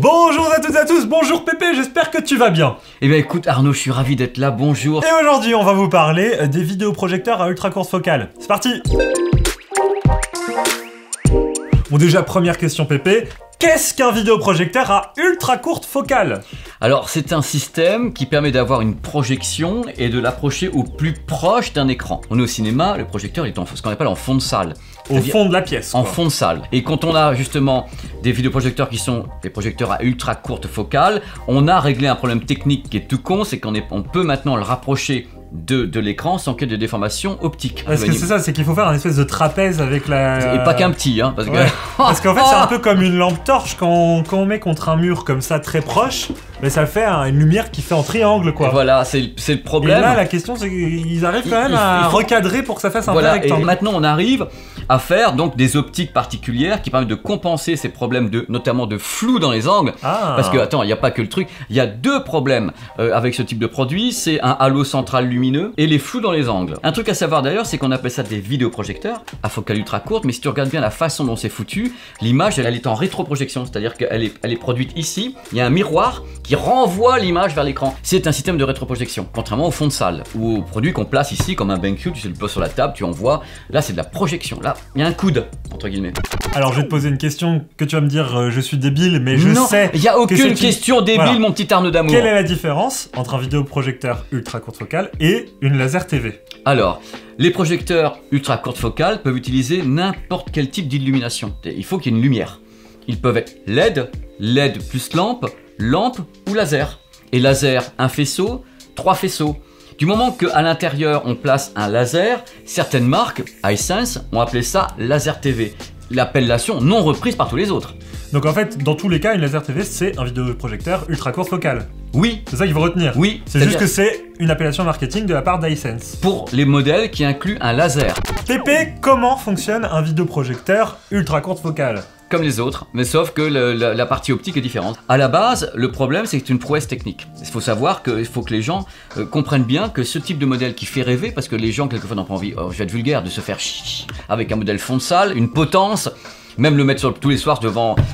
Bonjour à toutes et à tous, bonjour Pépé, j'espère que tu vas bien. Eh bien écoute Arnaud, je suis ravi d'être là, bonjour. Et aujourd'hui on va vous parler des vidéoprojecteurs à ultra courte focale. C'est parti. Bon déjà première question Pépé, qu'est-ce qu'un vidéoprojecteur à ultra courte focale? Alors c'est un système qui permet d'avoir une projection et de l'approcher au plus proche d'un écran. On est au cinéma, le projecteur est en ce qu'on appelle en fond de salle. Au fond de la pièce. En fond de salle. Et quand on a justement des vidéoprojecteurs qui sont des projecteurs à ultra courte focale, on a réglé un problème technique qui est tout con, c'est qu'on peut maintenant le rapprocher de l'écran sans qu'il y ait de déformation optique. Parce que c'est ça, c'est qu'il faut faire un espèce de trapèze avec la... Et pas qu'un petit, hein. Parce qu'en fait c'est un peu comme une lampe torche, quand on met contre un mur comme ça très proche, mais ça fait une lumière qui fait en triangle quoi. Et voilà, c'est le problème. Et là la question c'est qu'ils arrivent quand même à recadrer pour que ça fasse un vrai rectangle. Et maintenant on arrive à faire donc des optiques particulières qui permettent de compenser ces problèmes notamment de flou dans les angles. Parce que attends, il n'y a pas que le truc, il y a deux problèmes avec ce type de produit, c'est un halo central lumineux et les flous dans les angles. Un truc à savoir d'ailleurs, c'est qu'on appelle ça des vidéoprojecteurs à focale ultra courte, mais si tu regardes bien la façon dont c'est foutu, l'image elle est en rétroprojection, c'est-à-dire qu'elle est produite ici, il y a un miroir qui renvoie l'image vers l'écran. C'est un système de rétroprojection, contrairement au fond de salle, ou au produit qu'on place ici comme un BenQ, tu le poses sur la table, tu envoies, là c'est de la projection, là il y a un coude, entre guillemets. Alors je vais te poser une question que tu vas me dire je suis débile, mais je sais... il n'y a aucune question débile mon petit Arnaud d'amour. Quelle est la différence entre un vidéoprojecteur ultra courte focale et une laser TV? Alors, les projecteurs ultra courte focale peuvent utiliser n'importe quel type d'illumination. Il faut qu'il y ait une lumière. Ils peuvent être LED, LED plus lampe, lampe ou laser. Et laser, un faisceau, 3 faisceaux. Du moment qu'à l'intérieur on place un laser, certaines marques, iSense, ont appelé ça laser TV. L'appellation non reprise par tous les autres. Donc en fait, dans tous les cas, une laser TV, c'est un vidéoprojecteur ultra courte focale. Oui. C'est ça qu'il faut retenir. Oui. C'est juste que c'est une appellation marketing de la part d'iSense. Pour les modèles qui incluent un laser. Pépé, comment fonctionne un vidéoprojecteur ultra courte focale? Comme les autres, mais sauf que la partie optique est différente. À la base, le problème c'est que c'est une prouesse technique. Il faut savoir qu'il faut que les gens comprennent bien que ce type de modèle qui fait rêver, parce que les gens quelquefois n'ont pas envie, je vais être vulgaire, de se faire avec un modèle fond de salle, une potence, même le mettre tous les soirs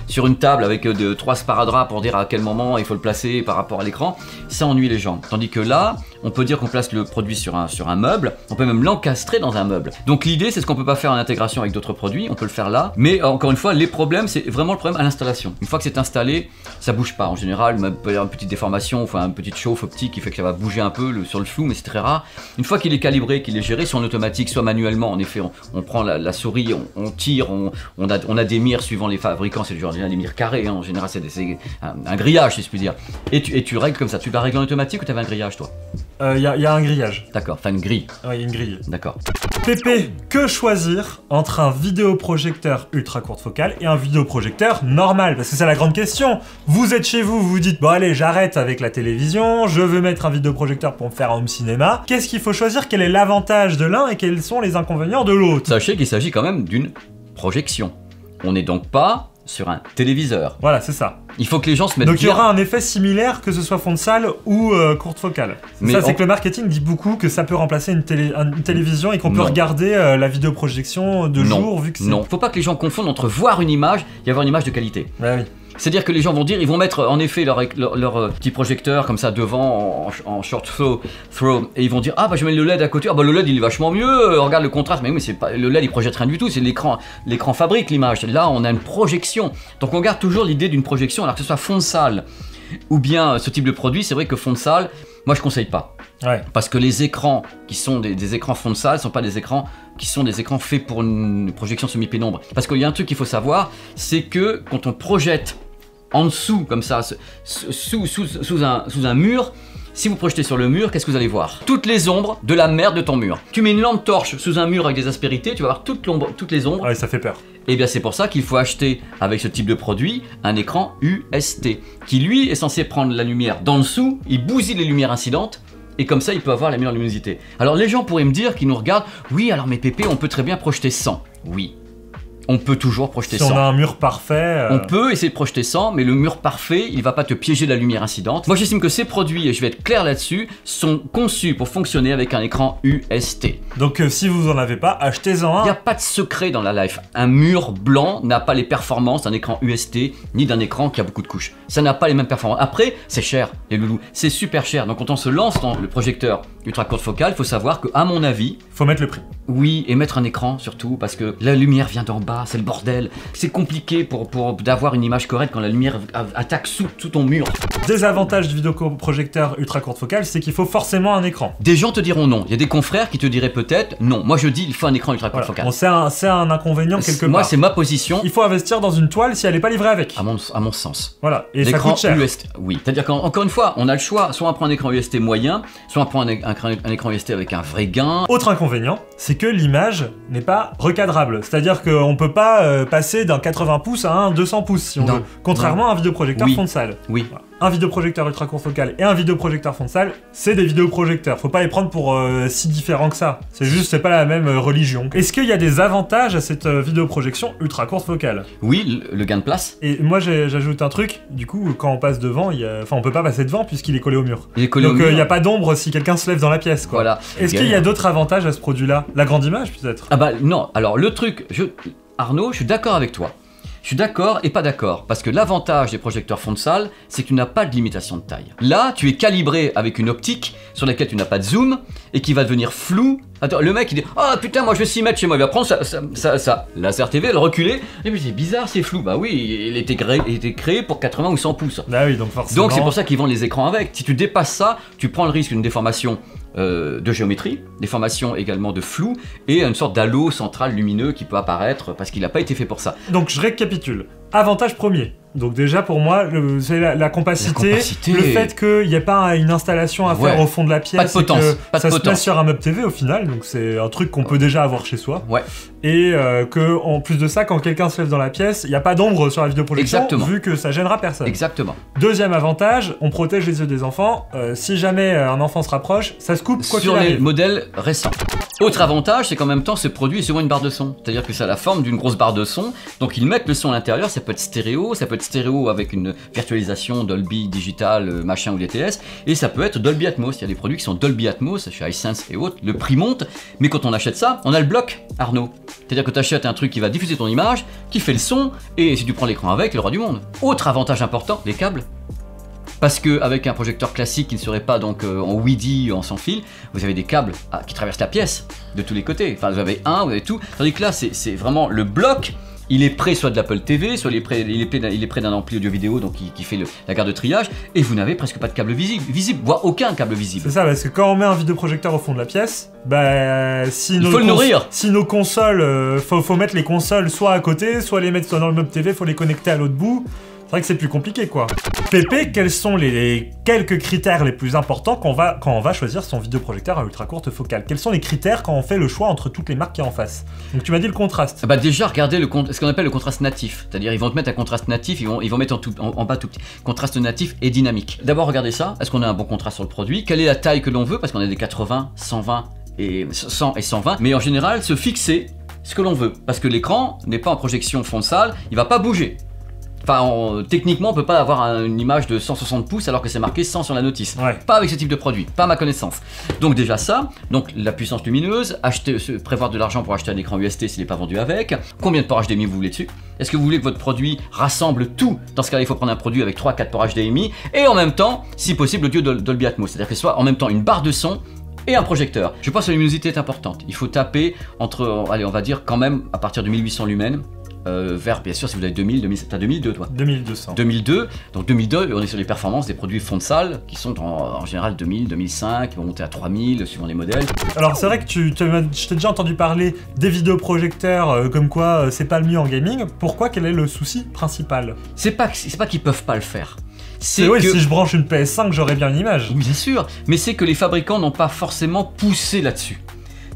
sur une table avec 3 sparadraps pour dire à quel moment il faut le placer par rapport à l'écran, ça ennuie les gens. Tandis que là, on peut dire qu'on place le produit sur un meuble, on peut même l'encastrer dans un meuble. Donc l'idée, c'est ce qu'on peut pas faire en intégration avec d'autres produits, on peut le faire là, mais encore une fois, les problèmes, c'est vraiment le problème à l'installation. Une fois que c'est installé, ça bouge pas. En général, il peut y avoir une petite déformation, enfin une petite chauffe optique qui fait que ça va bouger un peu sur le flou, mais c'est très rare. Une fois qu'il est calibré, qu'il est géré, soit en automatique, soit manuellement, en effet, on prend la souris, on tire, on a des mires suivant les fabricants, c'est genre des mires carrées, hein. En général c'est un grillage si je puis dire. Et tu règles comme ça, tu la règles en automatique ou tu avais un grillage toi? Il y a un grillage. D'accord, enfin une grille. Oui, une grille. D'accord. Pépé, que choisir entre un vidéoprojecteur ultra courte focale et un vidéoprojecteur normal? Parce que c'est la grande question. Vous êtes chez vous, vous vous dites, bon allez, j'arrête avec la télévision, je veux mettre un vidéoprojecteur pour me faire un home cinéma. Qu'est-ce qu'il faut choisir? Quel est l'avantage de l'un et quels sont les inconvénients de l'autre? Sachez qu'il s'agit quand même d'une projection. On n'est donc pas sur un téléviseur. Voilà, c'est ça. Il faut que les gens se mettent donc il y aura un effet similaire que ce soit fond de salle ou courte focale. Mais ça, c'est que le marketing dit beaucoup que ça peut remplacer une télévision et qu'on peut regarder la vidéoprojection de jour vu que c'est... Non, faut pas que les gens confondent entre voir une image et avoir une image de qualité. Ouais, oui. C'est-à-dire que les gens vont dire, ils vont mettre en effet leur petit projecteur comme ça devant en short throw et ils vont dire, ah bah je mets le LED à côté, ah bah le LED il est vachement mieux, regarde le contraste, mais oui, c'est pas, le LED il projette rien du tout, c'est l'écran fabrique l'image, là on a une projection. Donc on garde toujours l'idée d'une projection, alors que ce soit fond de salle ou bien ce type de produit, c'est vrai que fond de salle, moi je conseille pas. Ouais. Parce que les écrans qui sont des écrans fond de salle sont pas des écrans qui sont des écrans faits pour une projection semi-pénombre. Parce qu'il y a un truc qu'il faut savoir, c'est que quand on projette en dessous, comme ça, sous un mur, si vous projetez sur le mur, qu'est-ce que vous allez voir? Toutes les ombres de la merde de ton mur. Tu mets une lampe torche sous un mur avec des aspérités, tu vas voir toutes les ombres. Ouais, ça fait peur. Et bien c'est pour ça qu'il faut acheter, avec ce type de produit, un écran UST, qui lui est censé prendre la lumière d'en dessous, il bousille les lumières incidentes, et comme ça il peut avoir la meilleure luminosité. Alors les gens pourraient me dire, qui nous regardent, oui alors mais Pépé, on peut très bien projeter 100. Oui. On peut toujours projeter si sans. on a un mur parfait... On peut essayer de projeter sans, mais le mur parfait, il va pas te piéger la lumière incidente. Moi, j'estime que ces produits, et je vais être clair là-dessus, sont conçus pour fonctionner avec un écran UST. Donc si vous en avez pas, achetez-en Il n'y a un. pas de secret dans la life. Un mur blanc n'a pas les performances d'un écran UST, ni d'un écran qui a beaucoup de couches. Ça n'a pas les mêmes performances. Après, c'est cher, les loulous. C'est super cher. Donc quand on se lance dans le projecteur ultra courte focale, il faut savoir que, à mon avis, Faut mettre le prix. oui, et mettre un écran surtout, parce que la lumière vient d'en bas, c'est le bordel. C'est compliqué pour d'avoir une image correcte quand la lumière attaque sous ton mur. Désavantage du vidéoprojecteur ultra courte focale, c'est qu'il faut forcément un écran. Des gens te diront non. Il y a des confrères qui te diraient peut-être non. Moi je dis il faut un écran ultra courte Voilà. focale. Bon, c'est un inconvénient quelque Moi part. c'est ma position, Il faut investir dans une toile si elle n'est pas livrée avec. à mon sens. Voilà, et ça L'écran coûte cher. UST, oui. C'est-à-dire qu'encore une fois, on a le choix, soit on prend un écran UST moyen, soit on prend un écran UST avec un vrai gain. Autre inconvénient, c'est que l'image n'est pas recadrable. C'est-à-dire qu'on peut pas passer d'un 80 pouces à un 200 pouces si on Non. veut. Contrairement à un vidéoprojecteur Oui. fond de salle. Oui. Voilà. Un vidéoprojecteur ultra courte focale et un vidéoprojecteur fond de salle, c'est des vidéoprojecteurs. Faut pas les prendre pour si différents que ça. C'est juste, c'est pas la même religion. Est-ce qu'il y a des avantages à cette vidéoprojection ultra courte focale? Oui, le gain de place. Et moi j'ajoute un truc, du coup quand on passe devant, enfin on peut pas passer devant puisqu'il est collé au mur. Il est collé Donc au mur. il n'y a pas d'ombre si quelqu'un se lève dans la pièce quoi. Voilà. Est-ce qu'il y a d'autres avantages à ce produit-là? La grande image peut-être? Ah bah non, alors le truc, Arnaud, je suis d'accord avec toi. Je suis d'accord et pas d'accord, parce que l'avantage des projecteurs fond de salle, c'est que tu n'as pas de limitation de taille. Là, tu es calibré avec une optique sur laquelle tu n'as pas de zoom et qui va devenir flou. Attends, le mec il dit ah putain moi je vais 6 mètres chez moi, il va prendre ça. Laser TV, le reculer, et puis c'est bizarre, c'est flou. Bah oui, il était créé pour 80 ou 100 pouces. Bah oui, donc forcément. Donc c'est pour ça qu'ils vendent les écrans avec. Si tu dépasses ça, tu prends le risque d'une déformation de géométrie, déformation également de flou, et une sorte d'halo central lumineux qui peut apparaître parce qu'il n'a pas été fait pour ça. Donc je récapitule. Avantage premier. Donc déjà pour moi, c'est la compacité, le fait qu'il n'y ait pas une installation à faire Ouais. au fond de la pièce, Pas de potence, et que pas de ça se potence. passe sur un meuble TV au final, donc c'est un truc qu'on peut déjà avoir chez soi. Ouais. Et que en plus de ça, quand quelqu'un se lève dans la pièce, il n'y a pas d'ombre sur la vidéoprojection, Exactement. vu que ça gênera personne. Exactement. Deuxième avantage, on protège les yeux des enfants. Si jamais un enfant se rapproche, ça se coupe quoi qu'il Sur les arrive. modèles récents. Autre avantage, c'est qu'en même temps, ce produit est souvent une barre de son. C'est-à-dire que ça a la forme d'une grosse barre de son. Donc ils mettent le son à l'intérieur, ça peut être stéréo avec une virtualisation Dolby Digital, machin ou DTS, et ça peut être Dolby Atmos. Il y a des produits qui sont Dolby Atmos, chez iSense et autres. Le prix monte, mais quand on achète ça, on a le bloc, Arnaud. C'est-à-dire que tu achètes un truc qui va diffuser ton image, qui fait le son, et si tu prends l'écran avec, le roi du monde. Autre avantage important, les câbles. Parce qu'avec un projecteur classique qui ne serait pas donc en WIDI, en sans fil, vous avez des câbles qui traversent la pièce de tous les côtés. Enfin, vous avez vous avez tout. Tandis que là, c'est vraiment le bloc. Il est près soit de l'Apple TV, soit il est près d'un ampli audio-vidéo donc qui fait la garde de triage, et vous n'avez presque pas de câble visible, voire aucun câble visible. C'est ça, parce que quand on met un vidéoprojecteur au fond de la pièce, bah si Il faut le nourrir. Si nos consoles, faut mettre les consoles soit à côté, soit les mettre dans le meuble TV, faut les connecter à l'autre bout. C'est vrai que c'est plus compliqué quoi. Pépé, quels sont les quelques critères les plus importants quand on va choisir son vidéoprojecteur à ultra courte focale? Quels sont les critères quand on fait le choix entre toutes les marques qui y a en face? Donc tu m'as dit le contraste. Bah déjà regardez ce qu'on appelle le contraste natif, c'est-à-dire ils vont te mettre un contraste natif, ils vont mettre en bas tout petit, contraste natif et dynamique. D'abord regardez ça, est-ce qu'on a un bon contraste sur le produit, quelle est la taille que l'on veut, parce qu'on a des 80, 120 et 100 et 120, mais en général se fixer ce que l'on veut, parce que l'écran n'est pas en projection fond de salle, il va pas bouger. Enfin, techniquement, on peut pas avoir une image de 160 pouces alors que c'est marqué 100 sur la notice. Ouais. Pas avec ce type de produit, pas à ma connaissance. Donc déjà ça, donc la puissance lumineuse, prévoir de l'argent pour acheter un écran UST s'il n'est pas vendu avec. Combien de ports HDMI vous voulez dessus? Est-ce que vous voulez que votre produit rassemble tout? Dans ce cas-là, il faut prendre un produit avec 3-4 ports HDMI et en même temps, si possible, l'audio Dolby Atmos. C'est-à-dire que ce soit en même temps une barre de son et un projecteur. Je pense que la luminosité est importante. Il faut taper entre, allez, on va dire quand même à partir de 1800 lumens. Vers, bien sûr, si vous avez 2000, t'as 2002 toi 2200. 2002, donc 2002, on est sur les performances des produits fond de salle qui sont en général 2000, 2005, qui vont monter à 3000 suivant les modèles. Alors c'est vrai que je t'ai déjà entendu parler des vidéoprojecteurs comme quoi c'est pas le mieux en gaming. Pourquoi? Quel est le souci principal? C'est pas qu'ils peuvent pas le faire. C'est oui, si je branche une PS5, j'aurais bien une image. Oui, bien sûr, mais c'est que les fabricants n'ont pas forcément poussé là-dessus.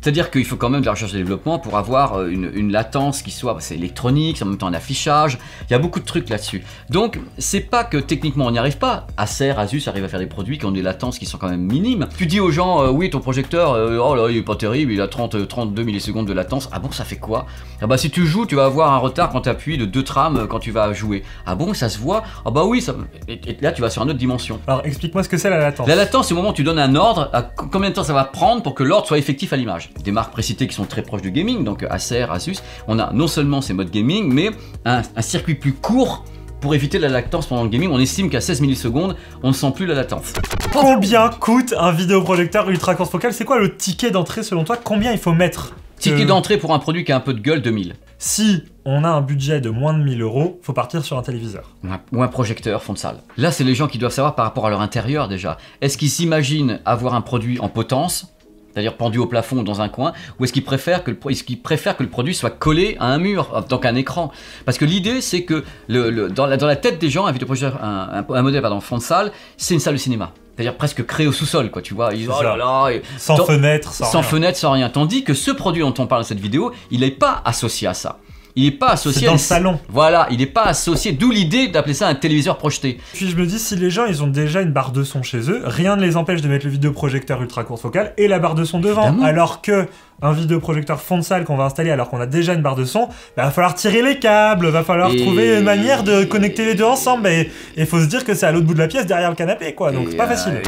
C'est-à-dire qu'il faut quand même de la recherche et développement pour avoir une latence qui soit, c'est électronique, c'est en même temps un affichage, il y a beaucoup de trucs là-dessus. Donc c'est pas que techniquement on n'y arrive pas, Acer, Asus arrive à faire des produits qui ont des latences qui sont quand même minimes. Tu dis aux gens, oui ton projecteur, oh là il est pas terrible, il a 32 millisecondes de latence, ah bon ça fait quoi? Ah bah si tu joues, tu vas avoir un retard quand tu appuies de 2 trames quand tu vas jouer. Ah bon ça se voit? Ah bah oui, ça... et là tu vas sur une autre dimension. Alors explique-moi ce que c'est la latence. La latence c'est au moment où tu donnes un ordre, à combien de temps ça va prendre pour que l'ordre soit effectif à l'image. Des marques précitées qui sont très proches du gaming, donc Acer, Asus, on a non seulement ces modes gaming, mais un circuit plus court pour éviter la latence pendant le gaming. On estime qu'à 16 millisecondes, on ne sent plus la latence. Combien coûte un vidéoprojecteur ultra courte focale? C'est quoi le ticket d'entrée selon toi? Combien il faut mettre? Ticket d'entrée pour un produit qui a un peu de gueule, 2000. Si on a un budget de moins de 1000 €, faut partir sur un téléviseur. Ou un projecteur fond de salle. Là, c'est les gens qui doivent savoir par rapport à leur intérieur déjà. Est-ce qu'ils s'imaginent avoir un produit en potence, c'est-à-dire pendu au plafond ou dans un coin, ou est-ce qu'ils préfèrent que le produit soit collé à un mur, donc un écran? Parce que l'idée, c'est que dans la tête des gens, un modèle fond de salle, c'est une salle de cinéma. C'est-à-dire presque créé au sous-sol, quoi, tu vois. Oh là là, sans fenêtre, sans fenêtre, sans rien. Tandis que ce produit dont on parle dans cette vidéo, il n'est pas associé à ça. Il n'est pas associé dans le salon. Voilà, il n'est pas associé, d'où l'idée d'appeler ça un téléviseur projeté. Puis je me dis, si les gens ils ont déjà une barre de son chez eux, rien ne les empêche de mettre le vidéoprojecteur ultra courte focale et la barre de son devant. Évidemment. Alors que un vidéoprojecteur fond de salle qu'on va installer alors qu'on a déjà une barre de son, bah, va falloir tirer les câbles, va falloir trouver une manière de connecter les deux ensemble. Et il faut se dire que c'est à l'autre bout de la pièce derrière le canapé, quoi. Donc c'est pas facile.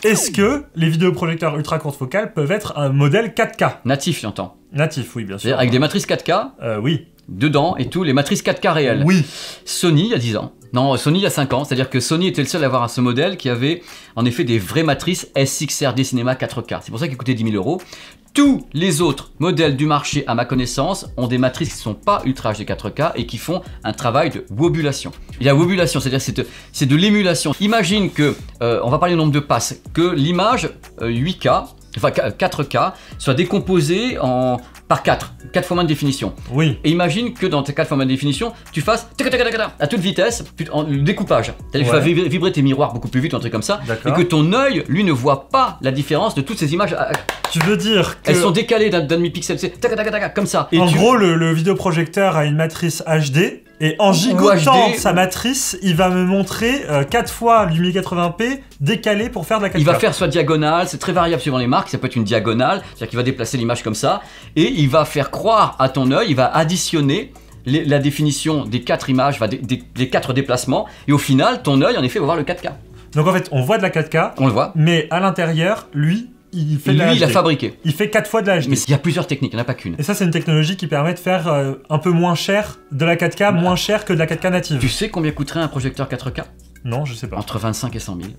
Est-ce que les vidéoprojecteurs ultra courte focale peuvent être un modèle 4K? Natif, j'entends. Natif, oui, bien sûr. Avec des matrices 4K Oui. Dedans et tout, les matrices 4K réelles. Oui. Sony, il y a 10 ans. Non, Sony, il y a 5 ans. C'est-à-dire que Sony était le seul à avoir ce modèle qui avait en effet des vraies matrices SXRD Cinema 4K. C'est pour ça qu'il coûtait 10 000 €. Tous les autres modèles du marché, à ma connaissance, ont des matrices qui ne sont pas Ultra HD 4K et qui font un travail de wobulation. Il y a wobulation, c'est-à-dire c'est de l'émulation. Imagine que, on va parler du nombre de passes, que l'image 8K, enfin 4K, soit décomposée par 4 fois moins de définition. Oui. Et imagine que dans tes 4 fois moins de définition, tu fasses à toute vitesse le découpage. C'est-à-dire que tu vas vibrer tes miroirs beaucoup plus vite, un truc comme ça, et que ton œil, lui, ne voit pas la différence de toutes ces images. Tu veux dire que... Elles sont décalées d'un demi-pixel, c'est comme ça. Et en gros, le vidéoprojecteur a une matrice HD, et en gigotant sa matrice, il va me montrer 4 fois du 1080p décalé pour faire de la 4K. Il va faire soit diagonale, c'est très variable suivant les marques, ça peut être une diagonale, c'est-à-dire qu'il va déplacer l'image comme ça, et il va faire croire à ton œil, il va additionner la définition des 4 images, des 4 déplacements, et au final, ton œil, en effet, va voir le 4K. Donc en fait, on voit de la 4K, on le voit, mais à l'intérieur, lui, il fait de la HD. Il a fabriqué. Il fait 4 fois de la HD. Mais il y a plusieurs techniques, il n'y en a pas qu'une. Et ça, c'est une technologie qui permet de faire un peu moins cher de la 4K, moins cher que de la 4K native. Tu sais combien coûterait un projecteur 4K? Non, je sais pas. Entre 25 et 100 000.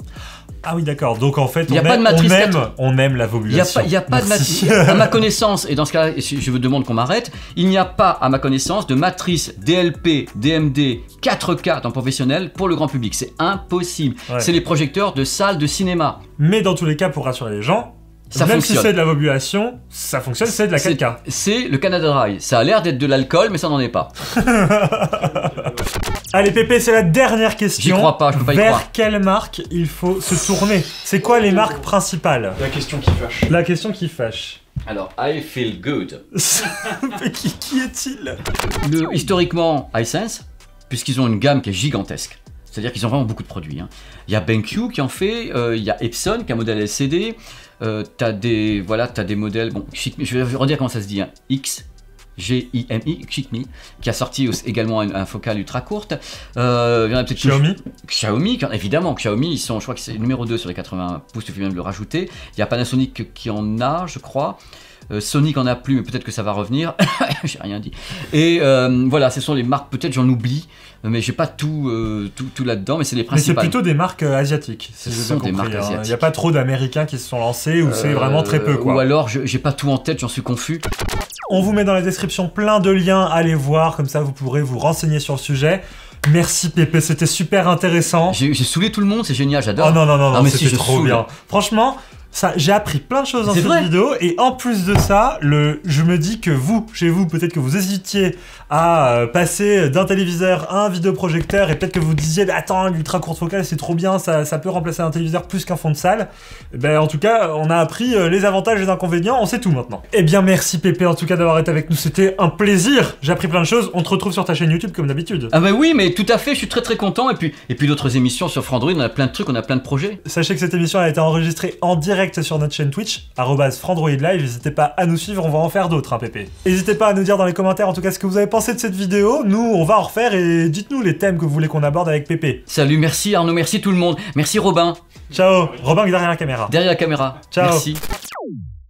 Ah oui, d'accord. Donc en fait, on aime la wobulation. Il n'y a pas de matrice. À ma connaissance, et dans ce cas-là, je vous demande qu'on m'arrête, il n'y a pas, à ma connaissance, de matrice DLP, DMD, 4K dans professionnel pour le grand public. C'est impossible. Ouais. C'est les projecteurs de salles de cinéma. Mais dans tous les cas, pour rassurer les gens, ça même fonctionne. si c'est de la wobulation, ça fonctionne, c'est de la 4K. C'est le Canada Dry. Ça a l'air d'être de l'alcool, mais ça n'en est pas. Allez Pépé, c'est la dernière question. J'y crois pas, je peux pas y croire. Vers quelle marque il faut se tourner? C'est quoi les marques principales? La question qui fâche. La question qui fâche. Alors, I feel good. Mais qui est-il? Historiquement, Hisense, puisqu'ils ont une gamme qui est gigantesque. C'est-à-dire qu'ils ont vraiment beaucoup de produits. Hein. Il y a BenQ qui en fait, il y a Epson qui a un modèle LCD. T'as des modèles, bon, je vais redire comment ça se dit, hein. XGIMI, Xicmi, qui a sorti également un focal ultra courte. Il y en a peut-être Xiaomi, évidemment, Xiaomi, je crois que c'est numéro 2 sur les 80 pouces, tu fais même le rajouter. Il y a Panasonic qui en a, je crois. Sonic en a plus, mais peut-être que ça va revenir. J'ai rien dit. Et voilà, ce sont les marques, peut-être j'en oublie, mais j'ai pas tout là-dedans, mais c'est les principales. Mais c'est plutôt des marques asiatiques. Ce sont des marques asiatiques. Il n'y a pas trop d'Américains qui se sont lancés, ou c'est vraiment très peu, quoi. Ou alors, j'ai pas tout en tête, j'en suis confus. On vous met dans la description plein de liens, allez voir, comme ça vous pourrez vous renseigner sur le sujet. Merci Pépé, c'était super intéressant. J'ai saoulé tout le monde, c'est génial, j'adore. Oh non, mais c'était trop bien. Franchement, Ça, j'ai appris plein de choses dans C'est cette vrai. vidéo, et en plus de ça, je me dis que vous, chez vous, peut-être que vous hésitiez à passer d'un téléviseur à un vidéoprojecteur, et peut-être que vous disiez, bah, attends, l'ultra courte focale c'est trop bien, ça peut remplacer un téléviseur plus qu'un fond de salle. Ben, en tout cas, on a appris les avantages et les inconvénients, on sait tout maintenant. Eh bien, merci Pépé en tout cas d'avoir été avec nous, c'était un plaisir. J'ai appris plein de choses, on te retrouve sur ta chaîne YouTube comme d'habitude. Ah bah oui, mais tout à fait, je suis très très content. Et puis d'autres émissions sur Frandroid, on a plein de trucs, on a plein de projets. Sachez que cette émission a été enregistrée en direct sur notre chaîne Twitch, @frandroidlive. N'hésitez pas à nous suivre, on va en faire d'autres, hein, Pépé. N'hésitez pas à nous dire dans les commentaires en tout cas ce que vous avez pensé de cette vidéo. Nous, on va en refaire et dites-nous les thèmes que vous voulez qu'on aborde avec Pépé. Salut, merci Arnaud, merci tout le monde. Merci Robin, Ciao, Robin qui est derrière la caméra. derrière la caméra. Ciao. Merci.